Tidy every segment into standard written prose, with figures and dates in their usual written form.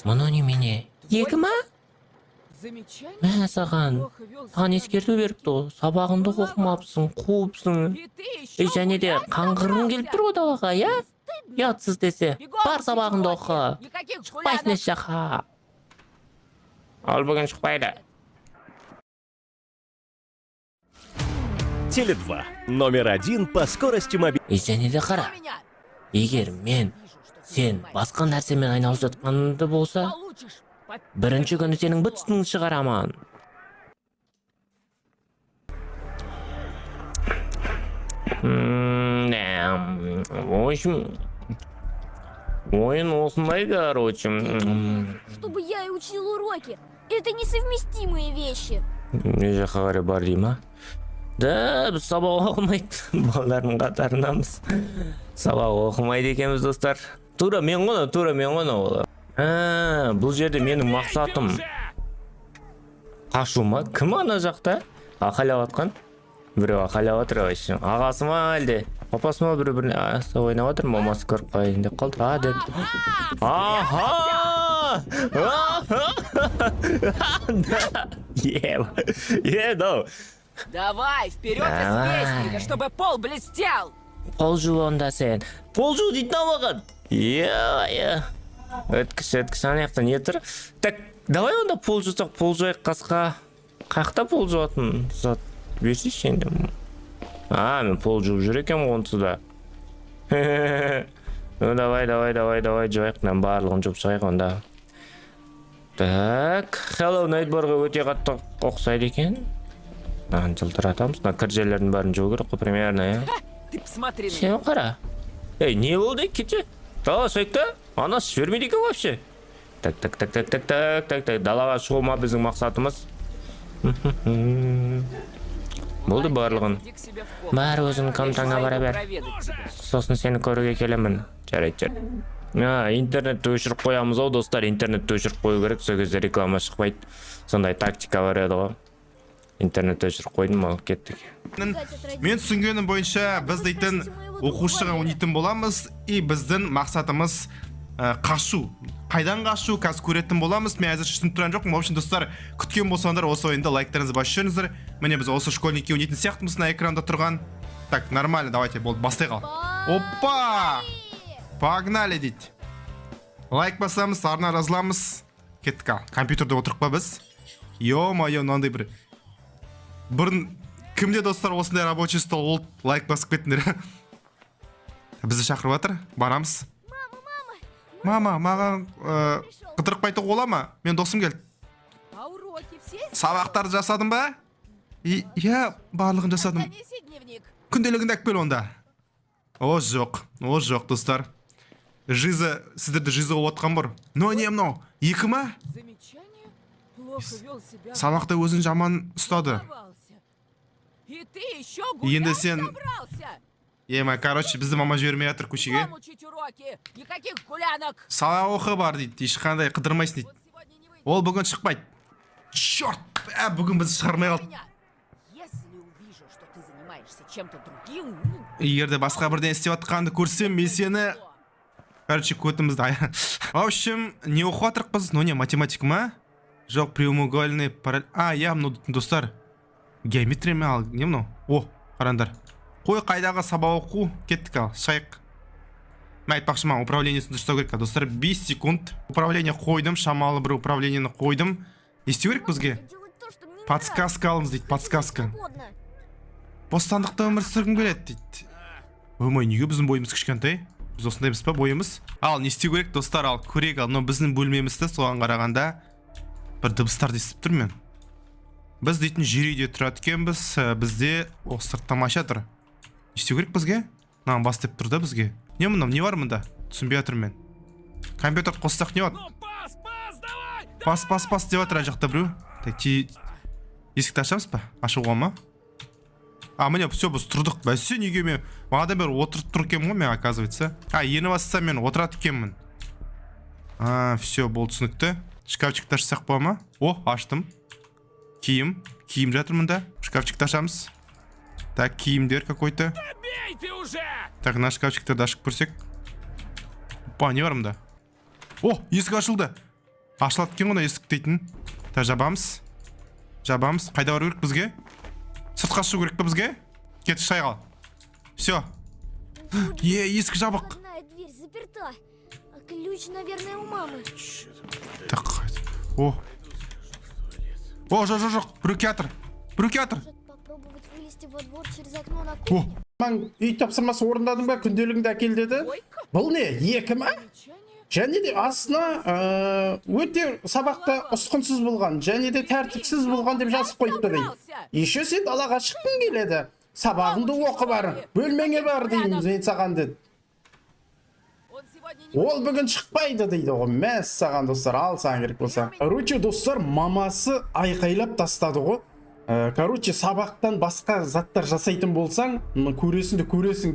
Мұны немене? 2 ма? Мә саған ескерту беріпті ғой. Сабағыңды оқымапсың, қуыпсың. Және де қаңғырғың келіп тұр ғой далаға, я? Ұятсыз десе, бар сабағыңды оқы. Шықпайсың еш жаққа. Ал бүгін шықпайды. Теле2. Номер 1 по скорости мобильного. Және де қара. Егер сен басқа нәрсемен айналып жатқанды болса, бірінші күні сенің бытысыңды шығарамын. В общем, ойын осындай, короче. Чтобы я и учил уроки. Это несовместимые вещи. Не жаққа қарай бар дей ма? Да, біз сабақ оқымайды. Балалардың қатарынамыз. Сабақ оқымайды екенбіз, достар. Тура мен ғана ол. Бұл жерде менің мақсатым қашу ма? Кім ана жақта? Ақайлап атқан? Біреу ақайлап атыр вообще. Ағасы ма әлде? Папасы ма бір-біріне ойнап атыр? Мамасы көріп қайын деп қалды. Деді. Аха! Давай, вперед известненько, чтобы пол блестел! Пол жу онда сен. Пол жу дейтін амаған. Өткіш, ана яқтан етір. Так, давай онда пол жусақ, пол жайық қасқа. Қақта пол жуатын зат берсейші енді. Мен пол жуып жүр екем онсыз да. Давай, жайық. Мен барлығын жуып шығайық онда. Так, Hello Nightbарға өте қатты оқсайды екен. Жылтыратамыз. Кір жерлердің бәрін жау керек қой, примерно, я? Ты посмотри на Сен қара. Не болды, кетші? Дала сөйікті? Ана жібермейді екен вообще. Так. Далаға шығу ма біздің мақсатымыз? Болды барлығын. Бәрі өзің комтаңа бара бер. Сосын сені көруге келемін. Жарайды. Интернетті өшіріп қоямыз ау, достар. Интернетті өшіріп қою керек. Сол кезде реклама шықпайды. Сондай тактика бар еді ғой. Интернетті өшіріп қойдым, ал кеттік. Мен түсінгенім бойынша біз дейтін оқушыға ойнайтын боламыз, и біздің мақсатымыз қашу. Қайдан қашу, қазір көретін боламыз. Мен әзір түсініп тұрған жоқпын. В общем, достар, күткен болсаңдар, осы ойында лайктарыңызды басып жүріңіздер. Міне біз осы школьникке ойнайтын сияқтымыз на экранда тұрған. Так, нормально, давайте, болды, бастай қал. Опа! Погнали дейді. Лайк басамыз, арна разыламыз. Кеттік ал. Компьютерде отырып па біз? Ё-майо, мынандай бір. Бұрын кімде достар осындай рабочий стол болды, лайк басып кеттіңдер. Бізді шақырып жатыр, барамыз. Мама, маған қыдырып қайтуға бола ма? Мен досым келді. Сабақтарды жасадым ба? Иә, барлығын жасадым. Күнделігіңді әкіп кел онда. О, жоқ, достар. Жиза, сіздерді жиза болып отқан бар. Не мынау? 2 ма? Сабақта өзін жаман ұстады. Енді сен... короче, бізді мама жібермей жатыр көшеге. Сабақ оқы бар дейді, ешқандай қыдырмайсың дейді. Ол бүгін шықпайды. Чорт, бүгін бізді шығармай қалды. Егерде басқа бірден істеп жатқанды көрсем, мен сені... Короче, көтімізді. В общем, не оқып жатырық біз? Не, математика ма? Жоқ, прямоугольный параллель. Мынау достар. Геометрия ме ал? Не мынау? О, қарандар. Қой қайдағы сабақ оқу, кеттік ал, шайық. Мен айтпақшы ма, управлениесін дұрыстау керек, достар. 5 секунд. Управление қойдым, шамалы бір управлениені қойдым. Не істеу керек бізге? Подсказка алыңыз дейді, подсказка. Бостандықта өмір сүргім келеді дейді. Өмай, неге біздің бойымыз кішкентай? Біз осындаймыз па бойымыз? Ал, не істеу керек, достар, ал, көрек ал. Но біздің бөлмемізді соған қарағанда бір дыбыстарды естіп тұрмын мен. Біз дейтін жер үйде тұрады екенбіз, бізде сырттамаша тұр. Не істеу керек бізге? Мынаны бас деп тұр да бізге. Не мынау, не бар мұнда? Түсінбей жатырмын мен. Компьютер қоссақ не болады? Пас деп жатыр ана жақта біреу. Есікті ашамыз ба? Ашуға ма? Міне, все, біз тұрдық. Бәсе, неге мен мағадан бері отырып тұр екенмін ғой мен, оказывается. Ені басса мен отырады екенмін. Все, болды, түсінікті. Шкафчикті ашсақ бола ма? О, аштым. Киім жатыр мұнда. Шкафчикті ашамыз. Так, киімдер какой-то. Так, на шкафчиктерді ашып көрсек. Не бар мұнда? О, есік ашылды. Ашылады екен ғой есік дейтін. Та жабамыз. Жабамыз. Қайда бару керек бізге? Сыртқа шығу керек пе бізге? Кет шайға. Все. Есік жабық. Входная дверь заперта. А ключ, наверное, у мамы. Так. О. О, жоқ. Біреу келатыр. Может попробовать вылезти во двор через окно на О. кухне? Үй тапсырмасы орындадың ба? Күнделігіңді әкел деді. Бұл не? 2 ма? Және де астына өте сабақта ұсқынсыз болған, және де тәртіпсіз болған деп жазып қойыпты дейді. Еще сен далаға шыққың келеді. Сабағыңды оқы бар. Бөлмеңе бар дейміз мен саған деді. Он сегодня не... Ол бүгін шықпайды дейді ғой. Мәс саған достар, ал саған керек болса. Короче, достар, мамасы айқайлап тастады ғой. Короче, сабақтан басқа заттар жасайтын болсаң, көресің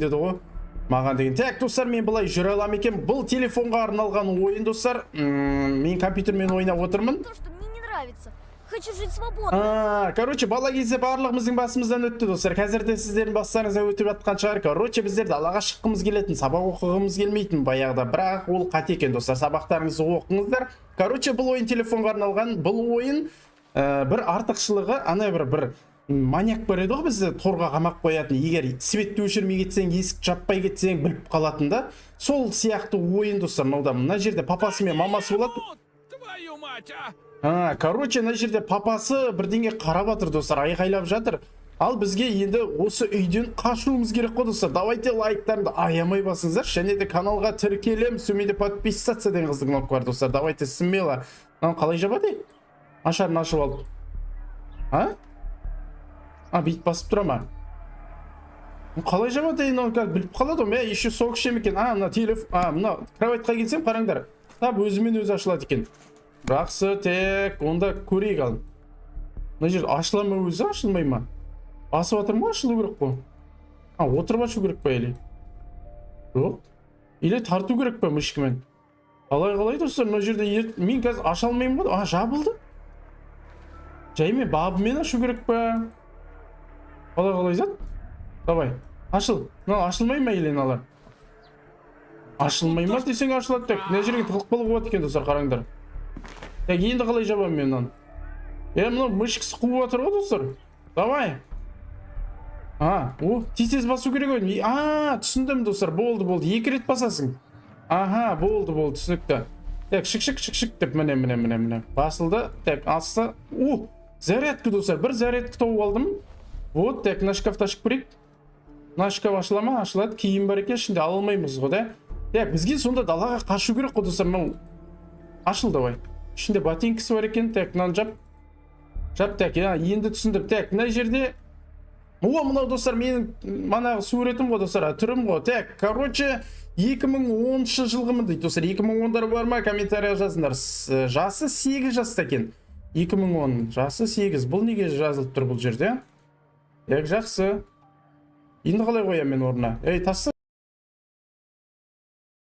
деді ғой. Маған деген. Так, достар, мен былай жүре алам екен. Бұл телефонға арналған ойын, достар. Мен компьютермен ойнап отырмын. То, что мне не нравится. Хочу жить свободно. Короче, бала кезде барлығымыздың басымыздан өтті, достар. Қазірде сіздердің бастарыңыздан өтіп жатқан шығар. Короче, біздер далаға шыққымыз келетін, сабақ оқығымыз келмейтін баяғыда. Бірақ ол қате екен, достар. Сабақтарыңызды оқыңыздар. Короче, бұл ойын телефонға арналған. Бұл ойын бір артықшылығы, ана бір маньяк бар еді ғой бізді торға қамап қоятын. Егер светті өшірмей кетсең, есік жаппай кетсең, біліп қалатын да. Сол сияқты ойын, достар. Мына жерде папасы мен мамасы болады. Твою мать, а! Короче, мына жерде папасы бірдеңе қарап жатыр, достар, айқайлап жатыр. Ал бізге енді осы үйден қашуымыз керек қой, достар. Давайте лайктарымды аямай басыңыздар. Және де каналға тіркелем, сөмейде подписаться деген қызды кнопка бар, достар. Давайте смело. Қалай жабады? Ашарын ашып алып. Бейт басып тұра ма? Қалай жабады? Біліп қалады ғой. Еще соғып ішем екен. Мына мына кроватьқа келсем, қараңдар. Тап өзімен өзі ашылады екен. Жақсы, тек, онда көрейік ал. Мына жер ашыла ма өзі, ашылмай ма? Басып атыр ма, ашылу керек қой? Отырып ашу керек па, еле? Жоқ. Или тарту керек па, мышкімен? Қалай, достар, мына жерде мен қазір аша алмаймын ғой. Жабылды. Жаймен бабымен ашу керек па? Қалай, зат? Давай, ашыл. Ашылмай ма, еле, налар? Ашылмай ма десең ашылады, тек. Мына жерге тықылық болып болады екен, достар, қараңдар. Так, енді қалай жабам мен мынаны? Мынау мышкісі қуып отыр ғой, достар. Давай. Тез басу керек ой. Түсіндім, достар. Болды. 2 рет басасың. Болды, түсінікті. Так, шық деп міне. Басылды. Так, асты. Зарядка, достар. Бір зарядка тауып алдым. Вот, так, на шкафты ашып көрейік. На шкаф ашыла ма? Ашылады. Киім бар екен, ішінде ала алмаймыз ғой, да? Так, бізге сонда далаға қашу керек қой, достар. Ашыл, давай. Ішінде ботинкасы бар екен. Так, мынаны жап. Так, енді түсіндім. Так, мына жерде мынау, достар, менің манағы суретім ғой, достар, түрім ғой. Так, короче, 2010 жылғымын дейді, достар. 2010-дар бар ма? Комментария жазыңдар. Жасы 8 жаста екен. 2010, жасы 8. Бұл неге жазылып тұр бұл жерде? Так, жақсы. Енді қалай қоям мен орнына? Тасы